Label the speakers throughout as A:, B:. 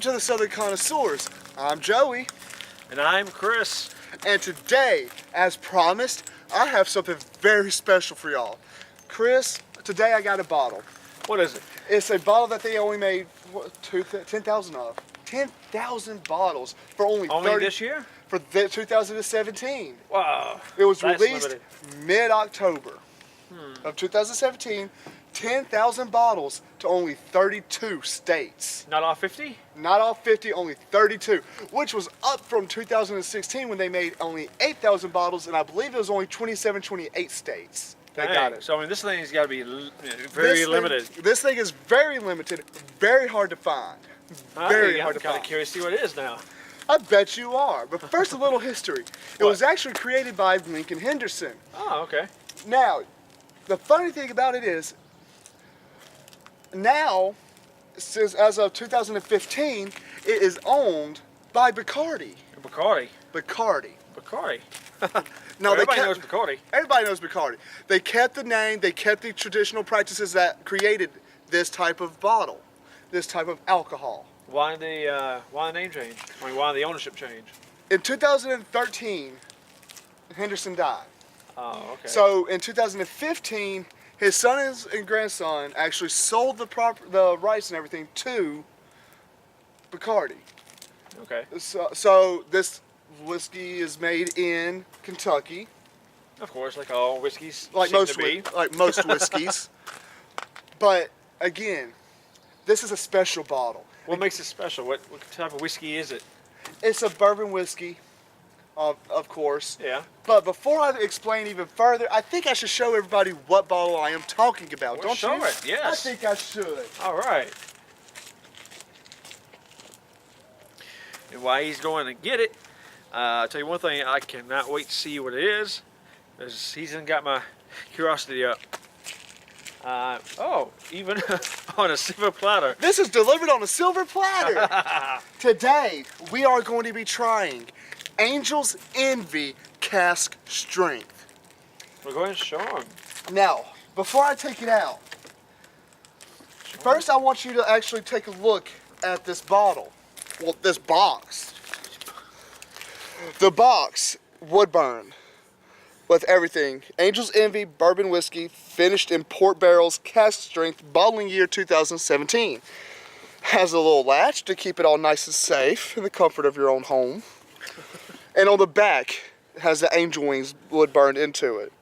A: to the Southern Connoisseurs. I'm Joey.
B: And I'm Chris.
A: And today, as promised, I have something very special for y'all. Chris, today I got a bottle.
B: What is it?
A: It's a bottle that they only made 10,000 of. 10,000 bottles for only
B: this year?
A: For 2017.
B: Wow.
A: It was
B: That's
A: released mid-October of 2017. 10,000 bottles to only 32 states.
B: Not all 50?
A: Not all 50, only 32, which was up from 2016 when they made only 8,000 bottles, and I believe it was only 27, 28 states that got it.
B: So I mean, this thing's got to be very limited.
A: This thing is very limited, very hard to find. Very hard to find.
B: I'm kind of curious to see what it is now.
A: I bet you are. But first, a little history. It was actually created by Lincoln Henderson.
B: Oh, okay.
A: Now, the funny thing about it is, now, since as of 2015, it is owned by Bacardi.
B: Bacardi.
A: Bacardi.
B: Bacardi.
A: No,
B: everybody knows Bacardi.
A: Everybody knows Bacardi. They kept the name, they kept the traditional practices that created this type of bottle, this type of alcohol.
B: Why the name change? I mean, why the ownership change?
A: In 2013, Henderson died.
B: Oh, okay.
A: So in 2015, his son and grandson actually sold the rights and everything to Bacardi.
B: Okay.
A: So this whiskey is made in Kentucky.
B: Of course, like all whiskeys.
A: Like most whiskeys. But again, this is a special bottle.
B: What makes it special? What type of whiskey is it?
A: It's a bourbon whiskey, of course.
B: Yeah.
A: But before I explain even further, I think I should show everybody what bottle I am talking about.
B: Well,
A: Don't
B: show
A: you?
B: it. Yes.
A: I think I should.
B: All right. And while he's going to get it, I'll tell you one thing, I cannot wait to see what it is. He's got my curiosity up. Even on a silver platter.
A: This is delivered on a silver platter. Today, we are going to be trying Angel's Envy Cask Strength.
B: Well, go ahead and show him.
A: Now, before I take it out, first I want you to actually take a look at this bottle. Well, this box. The box, wood burn, with everything. Angel's Envy Bourbon Whiskey, finished in port barrels, cask strength, bottling year 2017. Has a little latch to keep it all nice and safe in the comfort of your own home. And on the back, it has the angel wings wood burned into it.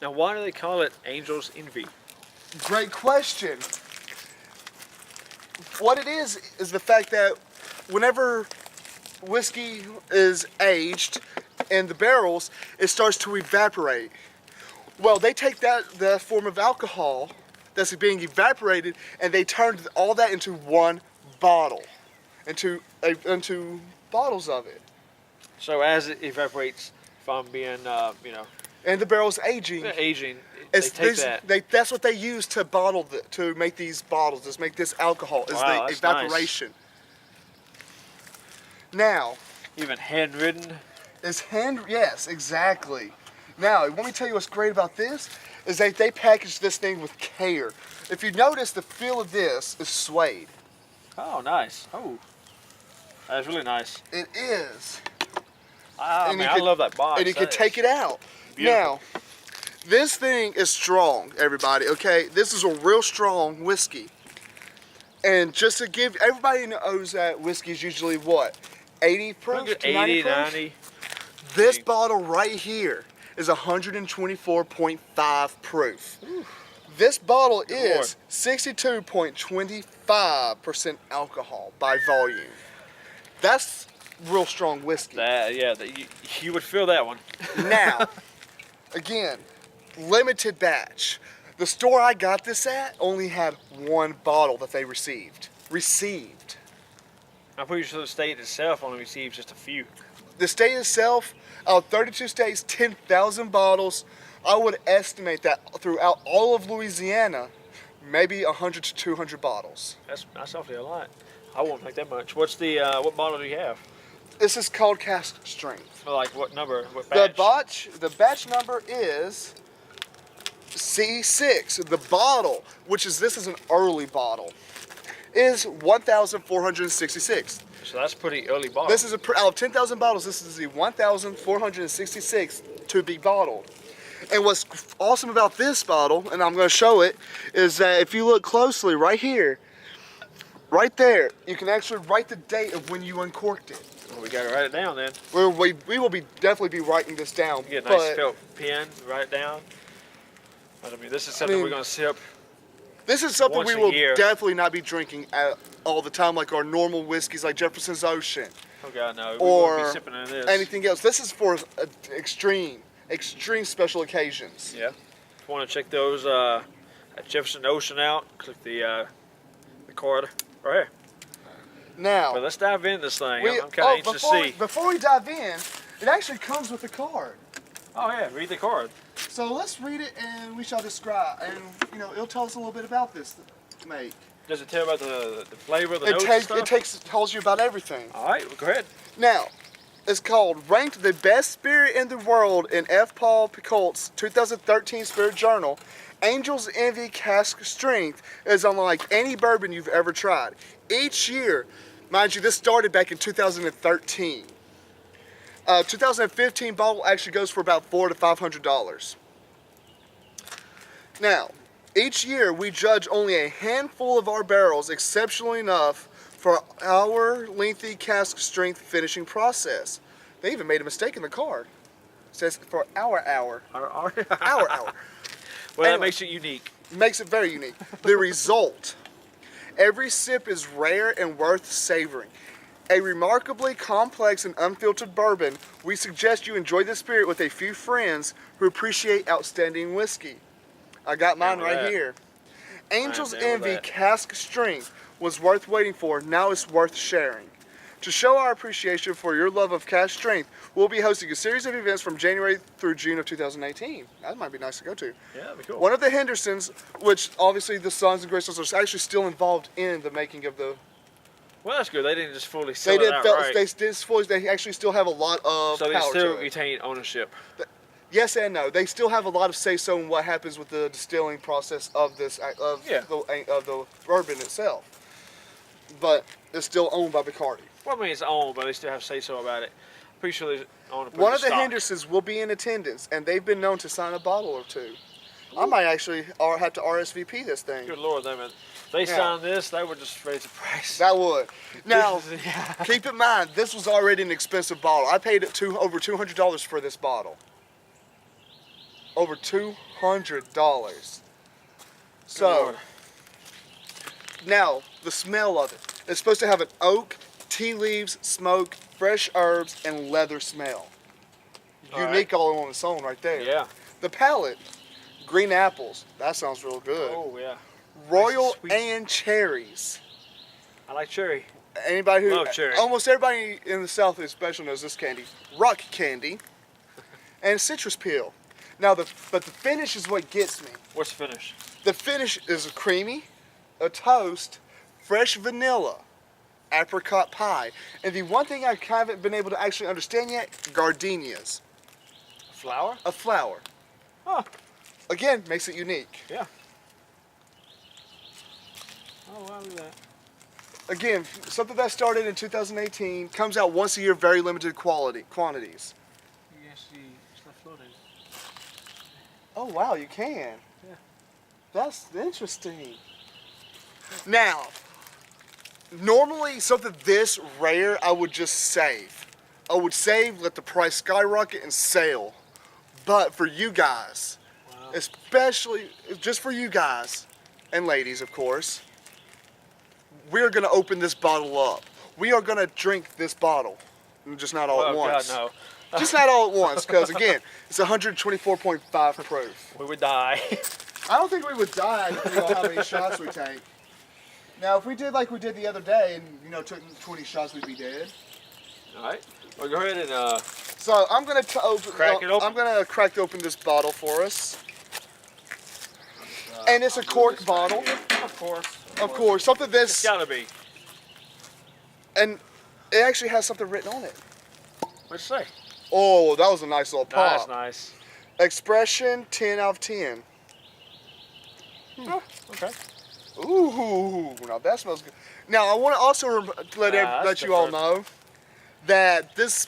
B: Now, why do they call it Angel's Envy?
A: Great question. What it is the fact that whenever whiskey is aged in the barrels, it starts to evaporate. Well, they take the form of alcohol that's being evaporated, and they turn all that into one bottle, into bottles of it.
B: So as it evaporates from being,
A: and the barrel's aging. That's what they use to bottle to make these bottles. To make this alcohol is the evaporation.
B: Nice.
A: Now,
B: even handwritten.
A: Yes, exactly. Now, let me tell you what's great about this is that they package this thing with care. If you notice, the feel of this is suede.
B: Oh, nice. Oh, that's really nice.
A: It is.
B: I love that box.
A: And you can take it out. Beautiful. Now, this thing is strong, everybody, okay? This is a real strong whiskey. And just to give, everybody knows that whiskey is usually what? 80 proof?
B: 80, 90.
A: This bottle right here is 124.5 proof. Ooh. This bottle is 62.25% alcohol by volume. That's real strong whiskey.
B: You would feel that one.
A: Now, again, limited batch. The store I got this at only had one bottle that they received.
B: I'm pretty sure the state itself only receives just a few.
A: The state itself, out of 32 states, 10,000 bottles. I would estimate that throughout all of Louisiana, maybe 100 to 200 bottles.
B: That's awfully a lot. I won't make that much. What's the what bottle do you have?
A: This is called Cask Strength.
B: Like what number? What batch?
A: The batch number is C6. The bottle, this is an early bottle. is 1,466.
B: So that's pretty early bottle.
A: This is out of 10,000 bottles, this is the 1,466 to be bottled. And what's awesome about this bottle, and I'm going to show it, is that if you look closely right here, right there, you can actually write the date of when you uncorked it.
B: Well, we got to write it down then.
A: We will definitely be writing this down.
B: You get a nice felt pen, write it down. But I mean, this is something we're going to sip.
A: This is something
B: once
A: we will
B: a year.
A: definitely not be drinking all the time, like our normal whiskeys, like Jefferson's Ocean.
B: Oh God, no! We
A: Or
B: won't be sipping on this.
A: anything else. This is for extreme special occasions.
B: Yeah. If you want to check those at Jefferson Ocean out, click the card right here.
A: Now,
B: But let's dive into this thing. I'm kind of anxious to see.
A: Before we dive in, it actually comes with a card.
B: Oh yeah, read the card.
A: So let's read it and we shall describe. And, it'll tell us a little bit about this make.
B: Does it tell about the flavor, the notes and stuff?
A: It tells you about everything.
B: All right, well, go ahead.
A: Now, it's called Ranked the Best Spirit in the World in F. Paul Picolt's 2013 Spirit Journal. Angel's Envy Cask Strength is unlike any bourbon you've ever tried. Each year, mind you, this started back in 2013. 2015 bottle actually goes for about $400 to $500. Now, each year we judge only a handful of our barrels exceptionally enough for our lengthy cask strength finishing process. They even made a mistake in the card. It says for our hour.
B: Well,
A: Anyway.
B: that makes it unique.
A: Makes it very unique. The result. Every sip is rare and worth savoring. A remarkably complex and unfiltered bourbon, we suggest you enjoy the spirit with a few friends who appreciate outstanding whiskey. I got mine right here. Angel's Envy Cask Strength was worth waiting for, now it's worth sharing. To show our appreciation for your love of cask strength, we'll be hosting a series of events from January through June of 2018. That might be nice to go to.
B: Yeah, that'd be cool.
A: One of the Hendersons, which obviously the Sons and Graysons are actually still involved in the making of the...
B: Well, that's good. They didn't just fully sell it outright.
A: They actually still have a lot of
B: So they
A: power
B: still
A: to it.
B: retain ownership.
A: Yes and no. They still have a lot of say-so in what happens with the distilling process of this the bourbon itself. But it's still owned by Bacardi.
B: Well, I mean, it's owned, but they still have say-so about it. Pretty sure they own a
A: One of the
B: stock.
A: Hendersons will be in attendance, and they've been known to sign a bottle or two. I might actually have to RSVP this thing.
B: Good Lord, they signed this, they would just raise the price.
A: That would. Now, keep in mind, this was already an expensive bottle. I paid over $200 for this bottle. Over $200. So, now, the smell of it. It's supposed to have an oak, tea leaves, smoke, fresh herbs, and leather smell. Unique all on its own right there.
B: Yeah.
A: The palate, green apples. That sounds real good.
B: Oh, yeah.
A: Royal
B: Sweet.
A: and cherries.
B: I like cherry.
A: Anybody who,
B: Love cherry.
A: almost everybody in the South especially knows this candy. Rock candy and citrus peel. Now, but the finish is what gets me.
B: What's the finish?
A: The finish is a creamy, a toast, fresh vanilla, apricot pie, and the one thing I haven't been able to actually understand yet, gardenias.
B: Flour?
A: A flower.
B: Huh.
A: Again, makes it unique.
B: Yeah. Oh, wow, look at that.
A: Again, something that started in 2018, comes out once a year, very limited quantities.
B: You can see stuff floating.
A: Oh wow, you can.
B: Yeah.
A: That's interesting. Now, normally something this rare I would just save. I would save, let the price skyrocket and sell. But for you guys, especially just for you guys and ladies, of course, we're gonna open this bottle up. We are gonna drink this bottle, just not all at once.
B: God, no.
A: Just not all at once, because again, it's 124.5 proof.
B: We would die.
A: I don't think we would die depending on how many shots we take. Now, if we did like we did the other day and took 20 shots, we'd be dead.
B: All right. Well, go ahead and
A: So I'm gonna
B: crack it open.
A: I'm gonna crack open this bottle for us. And it's a cork bottle.
B: Of course.
A: Of course, something this.
B: It's gotta be.
A: And it actually has something written on it.
B: What'd it say?
A: Oh, that was a nice little pop.
B: That's nice.
A: Expression 10 out of 10.
B: Oh, okay.
A: Ooh, now that smells good. Now I want to also let you all know that this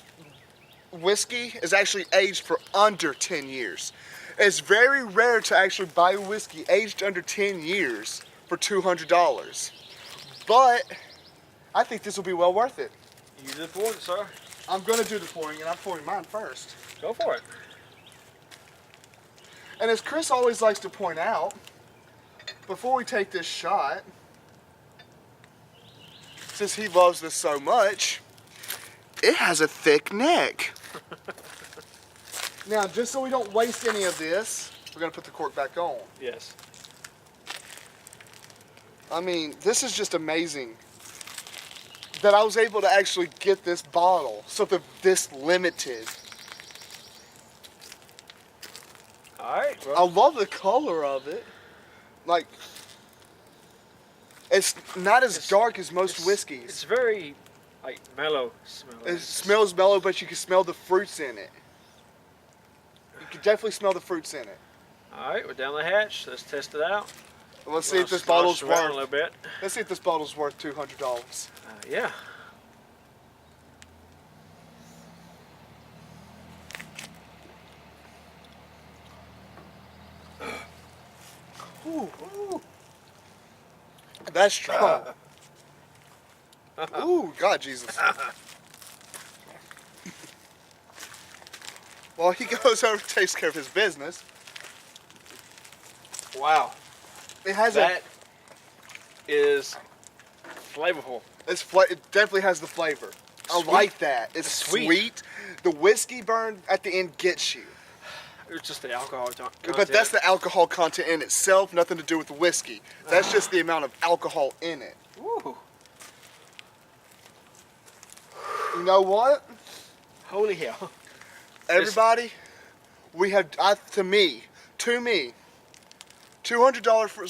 A: whiskey is actually aged for under 10 years. It's very rare to actually buy whiskey aged under 10 years for $200. But I think this will be well worth it.
B: You do the pouring, sir.
A: I'm going to do the pouring, and I'm pouring mine first.
B: Go for it.
A: And as Chris always likes to point out, before we take this shot, since he loves this so much, it has a thick neck. Now, just so we don't waste any of this, we're going to put the cork back on.
B: Yes.
A: I mean, this is just amazing that I was able to actually get this bottle, something this limited.
B: Alright,
A: I love the color of it. Like, it's not as dark as most whiskeys.
B: It's very, like, mellow smelling.
A: It smells mellow, but you can smell the fruits in it. You can definitely smell the fruits in it.
B: Alright, we're down the hatch. Let's test it out.
A: Let's see if this bottle's
B: around a
A: worth.
B: little bit.
A: Let's see if this bottle's worth $200.
B: Yeah.
A: Ooh, ooh. That's strong. Ooh, God, Jesus. While he goes over and takes care of his business,
B: Wow.
A: it has
B: That is flavorful.
A: it definitely has the flavor. I
B: Sweet.
A: like that. It's
B: Sweet.
A: sweet. The whiskey burn at the end gets you.
B: It's just the alcohol content.
A: But that's the alcohol content in itself, nothing to do with the whiskey. That's just the amount of alcohol in it.
B: Ooh.
A: You know what?
B: Holy hell.
A: Everybody, we have, to me, $200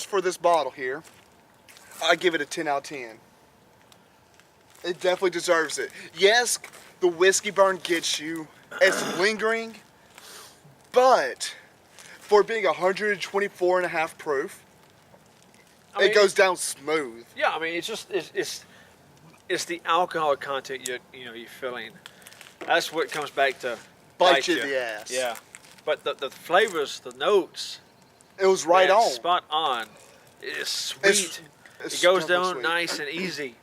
A: for this bottle here. I give it a 10 out of 10. It definitely deserves it. Yes, the whiskey burn gets you. It's lingering. But for being 124.5 proof, it goes down smooth.
B: Yeah, I mean, it's just it's the alcohol content you're feeling. That's what comes back to
A: Bite you in the ass.
B: Yeah, but the flavors, the notes,
A: It was right
B: man,
A: on.
B: spot on. It's sweet. It goes down
A: sweet.
B: nice and easy.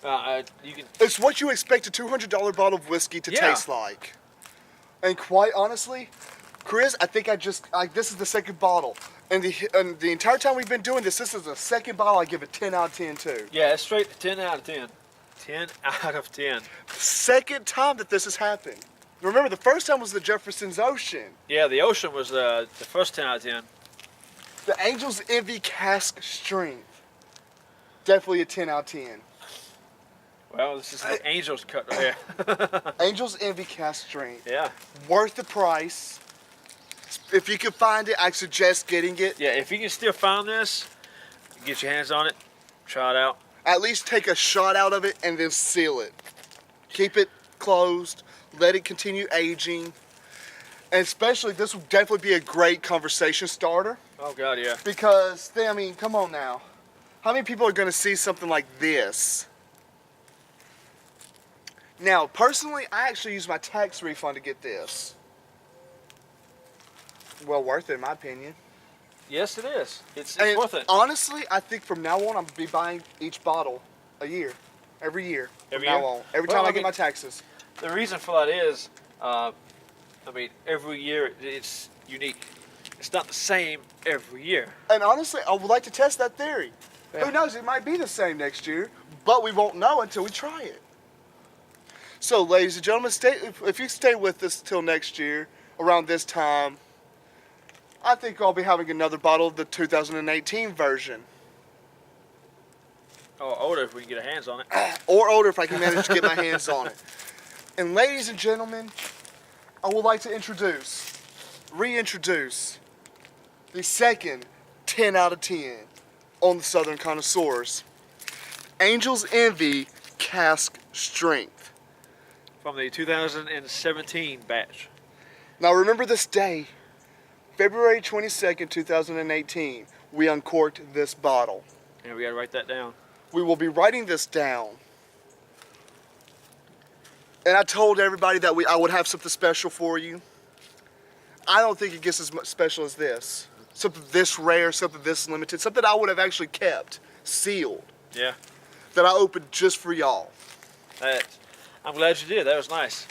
B: You can.
A: It's what you expect a $200 bottle of whiskey to
B: Yeah.
A: taste like. And quite honestly, Chris, I think this is the second bottle. And the entire time we've been doing this is the second bottle I give a 10 out of 10 to.
B: Yeah, it's straight 10 out of 10. 10 out of 10.
A: Second time that this has happened. Remember, the first time was the Jefferson's Ocean.
B: Yeah, the Ocean was the first 10 out of 10.
A: The Angel's Envy Cask Strength. Definitely a 10 out of 10.
B: Well, this is the Angel's cut right here.
A: Angel's Envy Cask Strength.
B: Yeah.
A: Worth the price. If you can find it, I suggest getting it.
B: Yeah, if you can still find this, get your hands on it, try it out.
A: At least take a shot out of it and then seal it. Keep it closed. Let it continue aging. And especially, this will definitely be a great conversation starter.
B: Oh, God, yeah.
A: Because, I mean, come on now. How many people are going to see something like this? Now, personally, I actually used my tax refund to get this. Well worth it, in my opinion.
B: Yes, it is. It's
A: And
B: worth it.
A: honestly, I think from now on, I'm going to be buying each bottle a year. Every year.
B: Every
A: from
B: year?
A: now on. Every
B: Well,
A: time
B: I
A: I get
B: mean-
A: my taxes.
B: The reason for that is, I mean, every year it's unique. It's not the same every year.
A: And honestly, I would like to test that theory.
B: Yeah.
A: Who knows? It might be the same next year, but we won't know until we try it. So, ladies and gentlemen, if you stay with us till next year, around this time, I think I'll be having another bottle of the 2018 version.
B: Or older if we can get our hands on it.
A: Or older if I can manage to get my hands on it. And ladies and gentlemen, I would like to reintroduce the second 10 out of 10 on the Southern Connoisseurs. Angel's Envy Cask Strength.
B: From the 2017 batch.
A: Now remember this day, February 22nd, 2018, we uncorked this bottle.
B: Yeah, we gotta write that down.
A: We will be writing this down. And I told everybody that I would have something special for you. I don't think it gets as much special as this. Something this rare, something this limited, something I would have actually kept sealed.
B: Yeah.
A: That I opened just for y'all.
B: I'm glad you did. That was nice.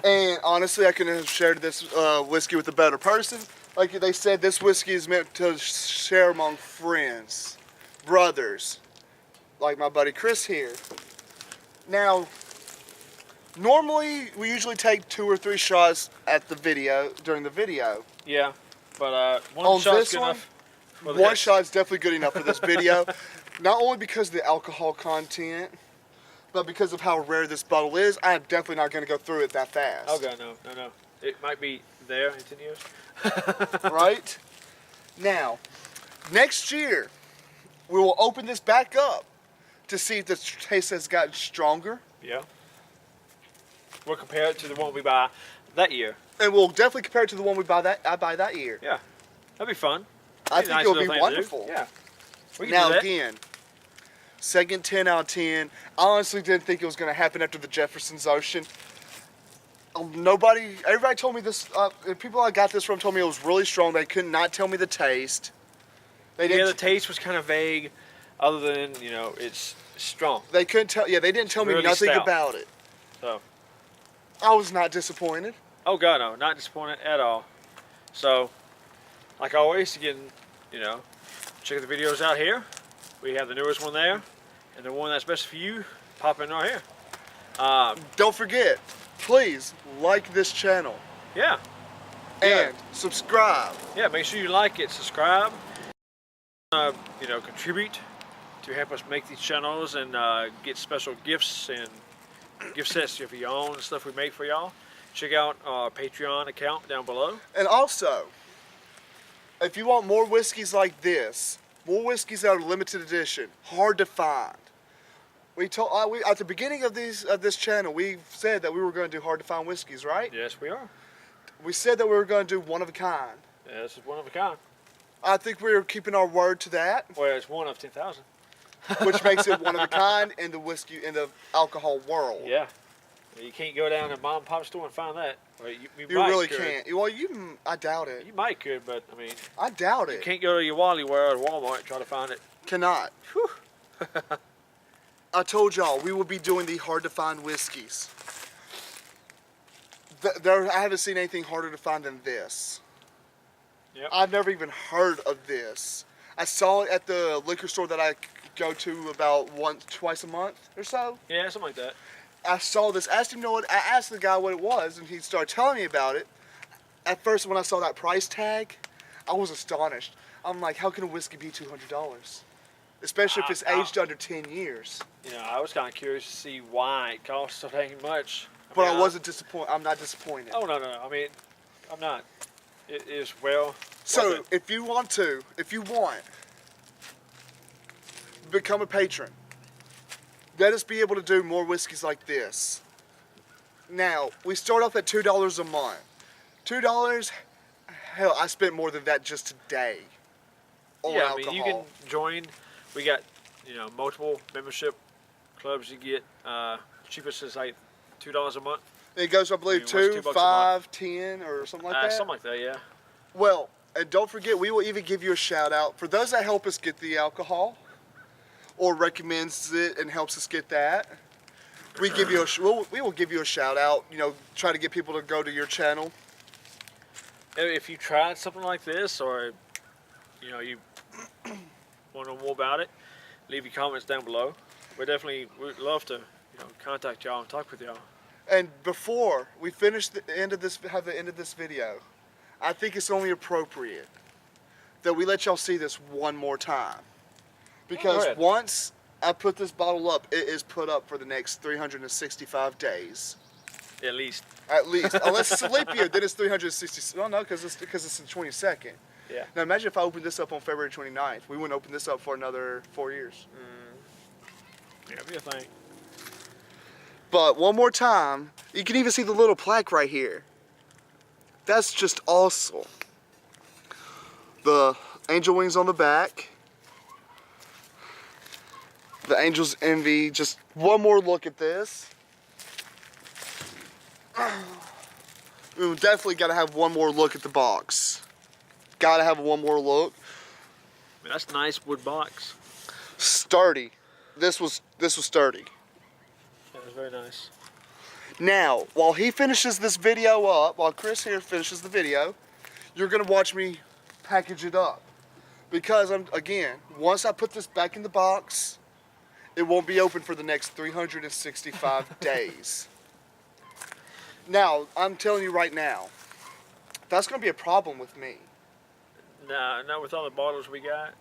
A: And honestly, I couldn't have shared this whiskey with a better person. Like they said, this whiskey is meant to share among friends, brothers, like my buddy Chris here. Now, normally we usually take 2 or 3 shots at the video, during the video.
B: Yeah, but
A: On
B: shot's
A: this
B: good
A: one,
B: enough.
A: one shot's definitely good enough for this video. Not only because of the alcohol content, but because of how rare this bottle is. I'm definitely not going to go through it that fast.
B: Oh god, no. It might be there in 10 years.
A: Right? Now, next year, we will open this back up to see if the taste has gotten stronger.
B: Yeah. We'll compare it to the one we buy that year.
A: And we'll definitely compare it to the one I buy that year.
B: Yeah. That'd be fun.
A: I think it'll be wonderful.
B: Yeah. We can
A: Now
B: do that.
A: again, second 10 out of 10. I honestly didn't think it was going to happen after the Jefferson's Ocean. Everybody told me this, people I got this from told me it was really strong. They could not tell me the taste.
B: The taste was kind of vague, other than, it's strong.
A: They couldn't tell, they didn't tell me
B: Really
A: nothing
B: stout.
A: about it.
B: So.
A: I was not disappointed.
B: Oh god, no, not disappointed at all. So, like always, again, check the videos out here. We have the newest one there, and the one that's best for you, pop in right here.
A: Don't forget, please like this channel.
B: Yeah.
A: And subscribe.
B: Yeah, make sure you like it, subscribe. Contribute to help us make these channels and get special gifts and gift sets for your own stuff we make for y'all. Check out our Patreon account down below.
A: And also, if you want more whiskeys like this, more whiskeys that are limited edition, hard to find. We at the beginning of this channel, we said that we were going to do hard to find whiskeys, right?
B: Yes, we are.
A: We said that we were going to do one of a kind.
B: Yeah, this is one of a kind.
A: I think we're keeping our word to that.
B: Well, it's one of 10,000.
A: Which makes it one of a kind in the whiskey, in the alcohol world.
B: Yeah. You can't go down to a mom and pop store and find that. Well, you
A: really
B: could.
A: can't. Well, I doubt it.
B: You might could, but I mean.
A: I doubt it.
B: You can't go to your Wallyware or Walmart and try to find it.
A: Cannot.
B: Whew.
A: I told y'all we will be doing the hard to find whiskeys. I haven't seen anything harder to find than this.
B: Yep.
A: I've never even heard of this. I saw it at the liquor store that I go to about twice a month or so.
B: Yeah, something like that.
A: I saw this, I asked the guy what it was, and he started telling me about it. At first, when I saw that price tag, I was astonished. I'm like, how can a whiskey be $200? Especially if it's aged under 10 years.
B: I was kind of curious to see why it costs so dang much.
A: But I wasn't disappointed. I'm not disappointed.
B: Oh, no. I mean, I'm not. It is well.
A: So, if you want, become a patron. Let us be able to do more whiskeys like this. Now, we start off at $2 a month. $2, hell, I spent more than that just today on alcohol.
B: I mean, you can join. We got, multiple membership clubs you get. Cheapest is like $2 a month.
A: It goes, I believe, 2, 5, 10, or something like that.
B: Something like that, yeah.
A: Well, and don't forget, we will even give you a shout out for those that help us get the alcohol, or recommends it and helps us get that. We will give you a shout out. Try to get people to go to your channel.
B: If you tried something like this, or you want to know more about it, leave your comments down below. We'd love to contact y'all and talk with y'all.
A: And before we finish the end of this video, I think it's only appropriate that we let y'all see this one more time. Because once I put this bottle up, it is put up for the next 365 days.
B: At least.
A: At least. Unless it's a leap year, then it's 360. Well, no, because it's the 22nd.
B: Yeah.
A: Now imagine if I opened this up on February 29th. We wouldn't open this up for another 4 years.
B: Yeah, it'd be a thing.
A: But one more time, you can even see the little plaque right here. That's just awesome. The angel wings on the back. The Angel's Envy. Just one more look at this. We definitely got to have one more look at the box. Got to have one more look.
B: That's a nice wood box.
A: Sturdy. This was sturdy.
B: That was very nice.
A: Now, while he finishes this video up, while Chris here finishes the video, you're gonna watch me package it up. Because again, once I put this back in the box, it won't be open for the next 365 days. Now, I'm telling you right now, that's gonna be a problem with me.
B: Nah, not with all the bottles we got.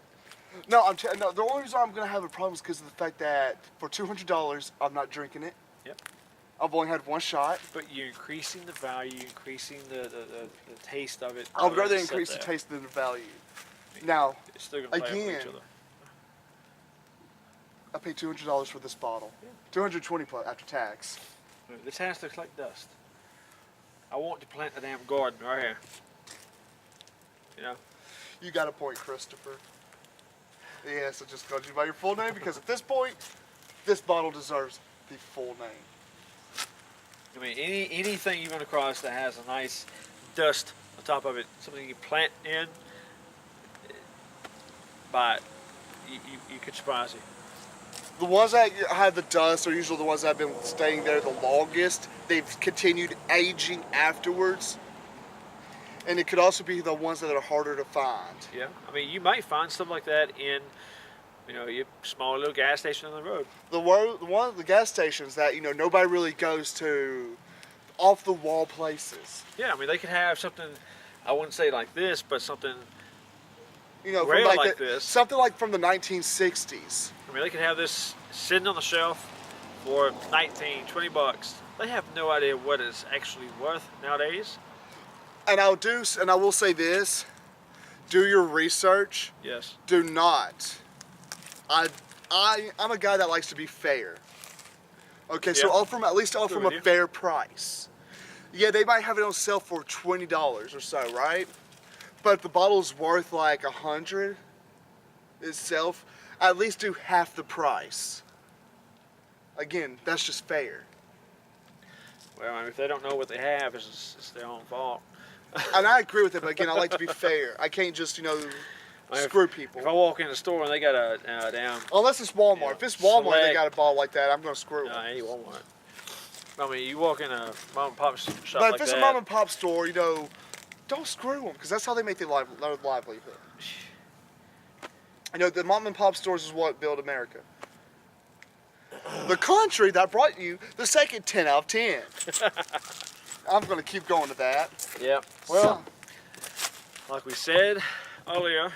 A: No, no. The only reason I'm gonna have a problem is because of the fact that for $200, I'm not drinking it.
B: Yep.
A: I've only had one shot.
B: But you're increasing the value, increasing the taste of it.
A: I would rather increase the taste than the value. Now,
B: it's still gonna play off
A: again,
B: each other.
A: I paid $200 for this bottle. Yeah. $220 plus after tax.
B: This house looks like dust. I want to plant a damn garden right here. You know?
A: You got a point, Christopher. Yes, I just called you by your full name because at this point, this bottle deserves the full name.
B: I mean, anything you run across that has a nice dust on top of it, something you plant in, buy it. You could surprise you.
A: The ones that have the dust are usually the ones that have been staying there the longest. They've continued aging afterwards. And it could also be the ones that are harder to find.
B: Yeah, I mean, you might find stuff like that in, you know, your small little gas station on the road.
A: One of the gas stations that, you know, nobody really goes to, off the wall places.
B: Yeah, I mean, they could have something, I wouldn't say like this, but something,
A: you know,
B: rare
A: from
B: like this.
A: Something like from the 1960s.
B: I mean, they could have this sitting on the shelf for 19, 20 bucks. They have no idea what it's actually worth nowadays.
A: And I will say this, do your research.
B: Yes.
A: Do not. I'm a guy that likes to be fair. Okay,
B: yeah.
A: so at least offer them a fair price. Yeah, they might have it on sale for $20 or so, right? But if the bottle's worth like $100 itself, at least do half the price. Again, that's just fair.
B: Well, I mean, if they don't know what they have, it's their own fault.
A: And I agree with it, but again, I like to be fair. I can't just, you know, screw people.
B: If I walk in the store and they got a damn...
A: Unless it's Walmart.
B: You know,
A: if it's Walmart and they
B: select,
A: got a bottle like that, I'm going to screw them.
B: No, ain't Walmart. I mean, you walk in a mom and pop shop
A: but
B: like
A: if it's
B: that,
A: a mom and pop store, you know, don't screw them, because that's how they make their livelihood. You know, the mom and pop stores is what build America. The country that brought you the second 10 out of 10. I'm going to keep going to that.
B: Yep. Well, like we said earlier,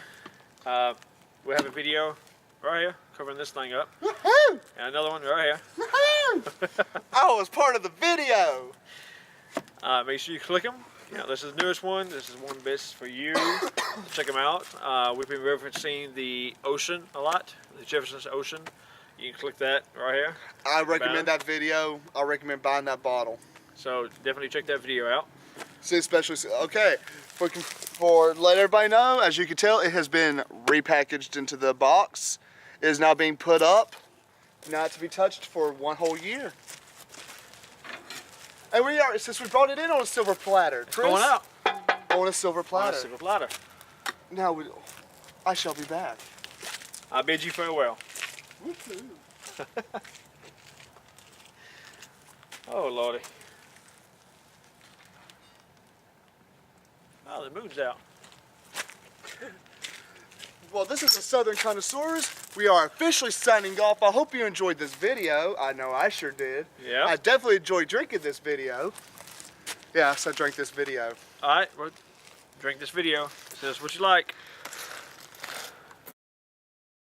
B: we have a video right here covering this thing up.
A: Woohoo!
B: And another one right here.
A: Woohoo! I was part of the video.
B: Make sure you click them. You know, this is the newest one. This is one best for you. Check them out. We've been referencing the ocean a lot, the Jefferson's Ocean. You can click that right here.
A: I recommend that video. I recommend buying that bottle.
B: So definitely check that video out.
A: See, especially, okay, for let everybody know, as you can tell, it has been repackaged into the box. It is now being put up, not to be touched for one whole year. And we are, since we brought it in on a silver platter.
B: It's going out.
A: On a silver platter.
B: On a silver platter.
A: Now, I shall be back.
B: I bid you farewell. Oh, Lordy. Oh, the moon's out.
A: Well, this is the Southern Connoisseurs. We are officially signing off. I hope you enjoyed this video. I know I sure did.
B: Yeah.
A: I definitely enjoyed drinking this video. Yes, I drank this video.
B: All right, well, drink this video. Tell us what you like.